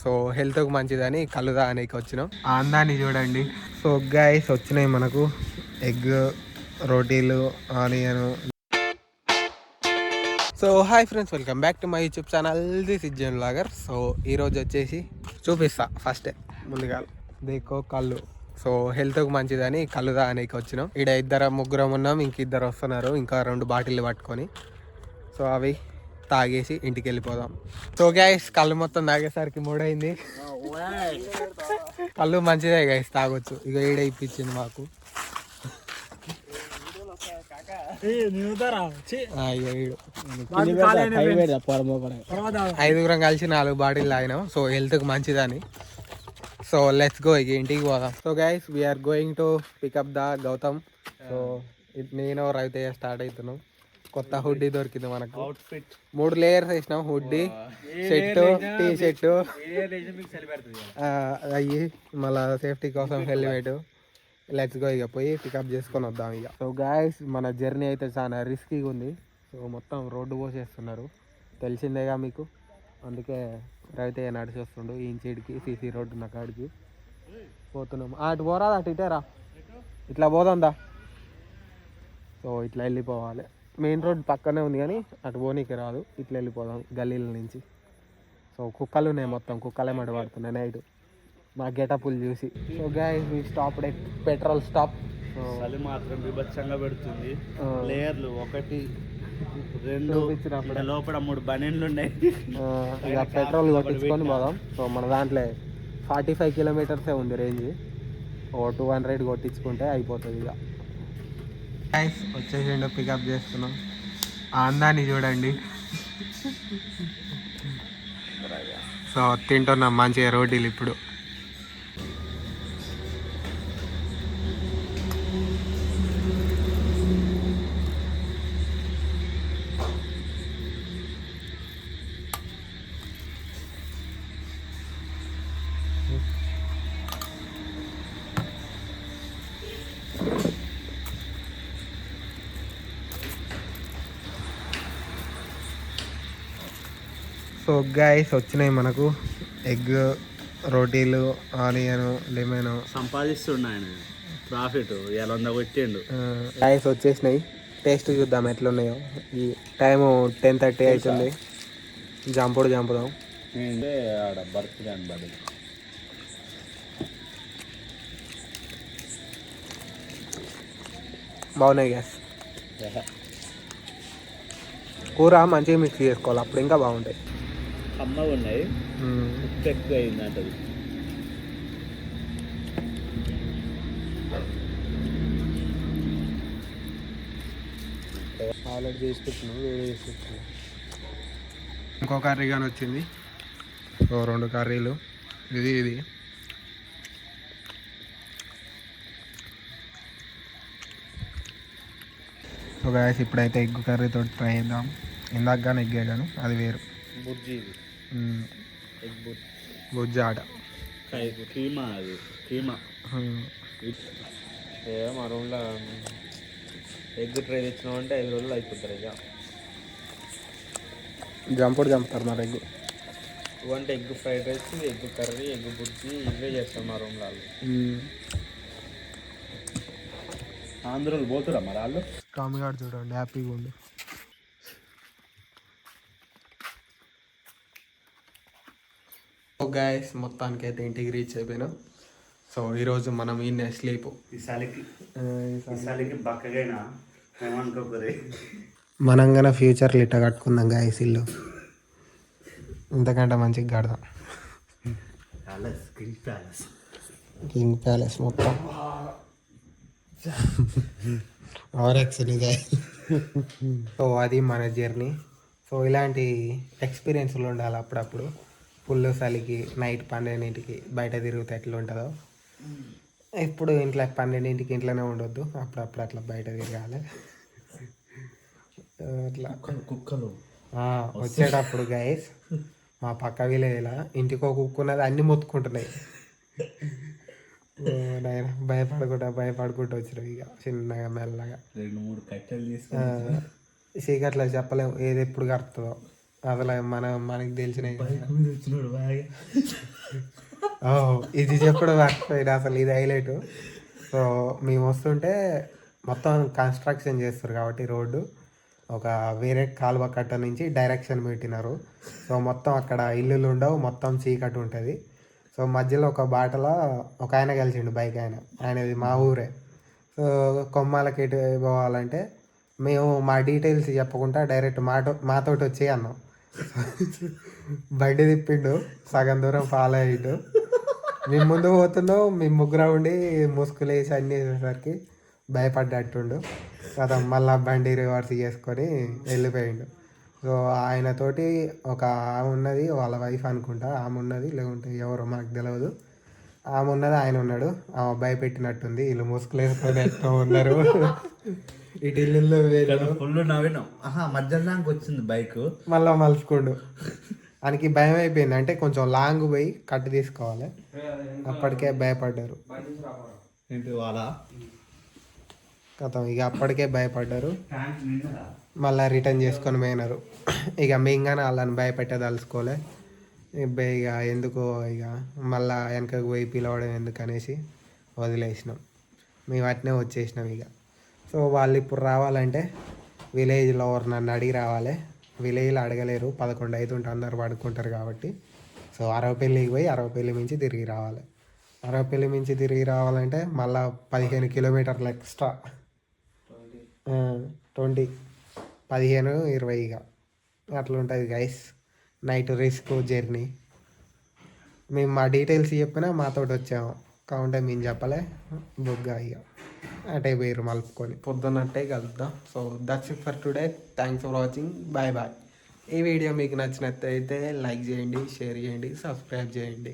So హెల్త్కి మంచిదని కళ్ళు తాగనీకి వచ్చినాం. ఆ అందాన్ని చూడండి. సో గైస్ వచ్చినాయి మనకు ఎగ్, రోటీలు, onion. So hi friends, welcome back to my YouTube channel. This is Jan logger. So ఈరోజు వచ్చేసి చూపిస్తా ఫస్ట్ ముందుగా దేకో కళ్ళు. సో హెల్త్కి మంచిదని కళ్ళు తాగనీకి వచ్చినాం. ఇక్కడ ముగ్గురం ఉన్నాం, ఇంక ఇద్దరు వస్తున్నారు ఇంకా 2 బాటిల్ పట్టుకొని. సో అవి తాగేసి ఇంటికి వెళ్ళిపోదాం. సో గైస్ కళ్ళు మొత్తం తాగేసరికి మూడైంది. కళ్ళు మంచిదే గైస్, తాగొచ్చు. ఇక ఈడ ఇప్పించింది మాకు. ఐదుగురం కలిసి 4 బాటిల్ తాగినాం. సో హెల్త్కి మంచిదని. సో లెట్స్ గో, ఇక ఇంటికి పోదాం. So guys we are going to pick up the Gautam. So నేను రవితేజ స్టార్ట్ అవుతున్నాం. కొత్త హుడ్డీ దొరికింది మనకు. 3 లేయర్స్ వేసినాం. హుడ్డీ, షర్టు, టీ షర్టు, అయ్యి మళ్ళీ సేఫ్టీ కోసం హెల్మెట్. లెట్స్ గో, ఇక పోయి పికప్ చేసుకొని వద్దాం ఇక. సో గాయస్ మన జర్నీ అయితే చాలా రిస్కీగా ఉంది. సో మొత్తం రోడ్డు పోసేస్తున్నారు, తెలిసిందేగా మీకు. అందుకే రవితేజ నడిచి వస్తుండు ఈ సైడ్కి, సీసీ రోడ్డు ఉన్న కాడికి పోతున్నాం. అటు పోరాదు, అటు ఇటేరా, ఇట్లా పోదాందా. సో ఇట్లా వెళ్ళిపోవాలి. మెయిన్ రోడ్ పక్కనే ఉంది కానీ అటు పోనీకి రాదు, ఇట్లా వెళ్ళిపోదాం గల్లీల నుంచి. సో కుక్కలు ఉన్నాయి, మొత్తం కుక్కలే మడి పడుతున్నాయి నైట్ మా గెటపుల్ చూసి. So guys we stop at petrol stop. చలి మాత్రం విభత్సంగా పెడుతుంది. లేయర్లు 1 2 లోపల 3 బనీన్లు ఉన్నాయి. ఇక పెట్రోల్ కొట్టించుకొని పోదాం. సో మన దాంట్లో 45 కిలోమీటర్సే ఉంది రేంజ్. 200 కొట్టించుకుంటే అయిపోతుంది ఇక. గైస్ వచ్చేసిండు, పికప్ చేస్తున్నాం. ఆ అందాన్ని చూడండి. సో తింటున్నాం మంచిగా రోటీలు ఇప్పుడు. సో గైస్ వచ్చినాయి మనకు ఎగ్, రోటీలు, ఆనియన్, లెమన్. సంపాదిస్తున్నాయన ప్రాఫిట్ ఎలా ఉందో కొట్టిండు. గైస్ వచ్చేసినాయి, టేస్ట్ చూద్దాం ఎట్లున్నాయో. ఈ టైము 10:30 అవుతుంది. చంపుదాం. ఆడ బర్త్డే అని బడి బాగున్నాయి గ్యాస్. కూర మంచిగా మిక్స్ చేసుకోవాలి, అప్పుడు ఇంకా బాగుంటాయి. అమ్మగా ఉన్నాయి, ఎక్కువ అయింది అంటది. ఆల్రెడీ చేసుకుంటున్నాం, వేడి చేసుకుంటున్నాం. ఇంకో కర్రీ కానీ వచ్చింది. సో 2 కర్రీలు, ఇది సో గాయస్ ఇప్పుడైతే ఎగ్ కర్రీతో ట్రై చేద్దాం. ఇందాక కానీ ఎగ్గే కానీ అది వేరు. బుజ్జి బుజ్జి ఆట కీమా, అది కీమా. మా రూమ్లో ఎగ్ ట్రై తెచ్చినామంటే 5 రోజులు అయిపోతారు ఇక. చంపుతారు మరి ఎగ్. అంటే egg fried rice, egg curry, egg బుజ్జి ఇవే చేస్తాం మా రూమ్లో. ఆంధ్రలో పోతురా మరి వాళ్ళు. కామిగాడు చూడండి హ్యాపీగా ఉండి. గైస్ మొత్తానికి అయితే ఇంటికి రీచ్ అయిపోయినాం. సో ఈరోజు మనం ఈయన స్లీప్. బక్కగైనా మనంగానే ఫ్యూచర్లు ఇట్ట కట్టుకుందాం గైస్. ఇల్లు ఇంతకంటే మంచిగా కడదాం. కింగ్ ప్యాలెస్ మొత్తం ఆర్ఎక్స్ని గైస్. సో అది మన జర్నీ. సో ఇలాంటి ఎక్స్పీరియన్స్లు ఉండాలి అప్పుడప్పుడు. ఫుల్ చలికి నైట్ 12ంటికి బయట తిరిగితే ఎట్లా ఉంటుందో. ఇప్పుడు ఇంట్లో 12ంటికి ఇంట్లోనే ఉండొద్దు, అప్పుడప్పుడు అట్లా బయట తిరగాలి. అట్లా కుక్కలు వచ్చేటప్పుడు గైస్ మా పక్క విలేజ్లో ఇంటికో కుక్కున్నది అన్నీ మొత్తుకుంటున్నాయి. భయపడుకుంటూ వచ్చినాయి ఇక చిన్నగా మెల్లగా. 2-3 కట్టెలు చీకట్లో చెప్పలేము ఏది ఎప్పుడు కడుతుందో. అసలు మనకి తెలిసిన బైక్ మీద వచ్చినాడు బాగా. ఇది చెప్పడం మర్చిపోయిన, అసలు ఇది హైలైట్. సో మేము వస్తుంటే మొత్తం కన్స్ట్రక్షన్ చేస్తారు కాబట్టి రోడ్డు ఒక వేరే కాలువ కట్ట నుంచి డైరెక్షన్ పెట్టినారు. సో మొత్తం అక్కడ ఇల్లులు ఉండవు, మొత్తం చీకటి ఉంటుంది. సో మధ్యలో ఒక బాటలో ఒక ఆయన కలిసిండు, బైక్ ఆయనది మా ఊరే. సో కొమ్మాలకి ఎటు పోవాలంటే మేము మా డీటెయిల్స్ చెప్పకుండా డైరెక్ట్ మాతోటి వచ్చి అన్నాం. బండి తిప్పిండు, సగం దూరం ఫాలో అయ్యిండు. మేము ముందు పోతున్నాం, మేము ముగ్గురు ఉండి ముసుగులు వేసి అన్నీ వేసేసరికి భయపడ్డట్టుండు కదా. మళ్ళీ బండి రివర్స్ చేసుకొని వెళ్ళిపోయిండు. సో ఆయనతోటి ఒక ఆమె ఉన్నది, వాళ్ళ వైఫ్ అనుకుంటా, ఆమె ఉన్నది, లేకుంటే ఎవరో మాకు తెలియదు. ఆమె ఉన్నది, ఆయన ఉన్నాడు. ఆమె భయపెట్టినట్టుంది, వీళ్ళు ముసుగులు వేసుకొని ఎట్లా ఉన్నారు. ఇటు ఇల్లు ఫుల్ నవ్వినాం. మధ్యలో నాకు వచ్చింది బైక్, మళ్ళీ మలుచుకోండు. ఆయనకి భయం అయిపోయింది, అంటే కొంచెం లాంగ్ పోయి కట్టు తీసుకోవాలి. అప్పటికే భయపడ్డారు. ఏంటి వాళ్ళ కథ ఇక అప్పటికే భయపడ్డారు. మళ్ళీ రిటర్న్ చేసుకొని పోయినారు. ఇక మేము కానీ వాళ్ళని భయపెట్టదలుచుకోలే. ఇక ఎందుకో ఇక మళ్ళీ వెనకకు పోయి పిలవడం ఎందుకు అనేసి వదిలేసినాం. మేము అట్నే వచ్చేసినాం ఇక. సో వాళ్ళు ఇప్పుడు రావాలంటే విలేజ్లో నన్ను అడిగి రావాలి. విలేజ్లో అడగలేరు, 11 అవుతుంటే అందరు పడుకుంటారు కాబట్టి. సో అరవపల్లికి పోయి అరవపల్లి నుంచి తిరిగి రావాలి. అరవపల్లి నుంచి తిరిగి రావాలంటే మళ్ళీ 15 కిలోమీటర్లు ఎక్స్ట్రా, 20 15 20 ఇక అట్లా ఉంటుంది గైస్. Night risk journey. మేము మా డీటెయిల్స్ చెప్పినా మాతోటి వచ్చాము కాబట్టి మేము చెప్పలే. బొగ్గా ఇక అటే వేరు మలుపుకొని పొద్దున్నట్టే కలుద్దాం. So that's it for today. Thanks for watching. Bye bye. ఈ వీడియో మీకు నచ్చినట్లయితే లైక్ చేయండి, షేర్ చేయండి, సబ్స్క్రైబ్ చేయండి.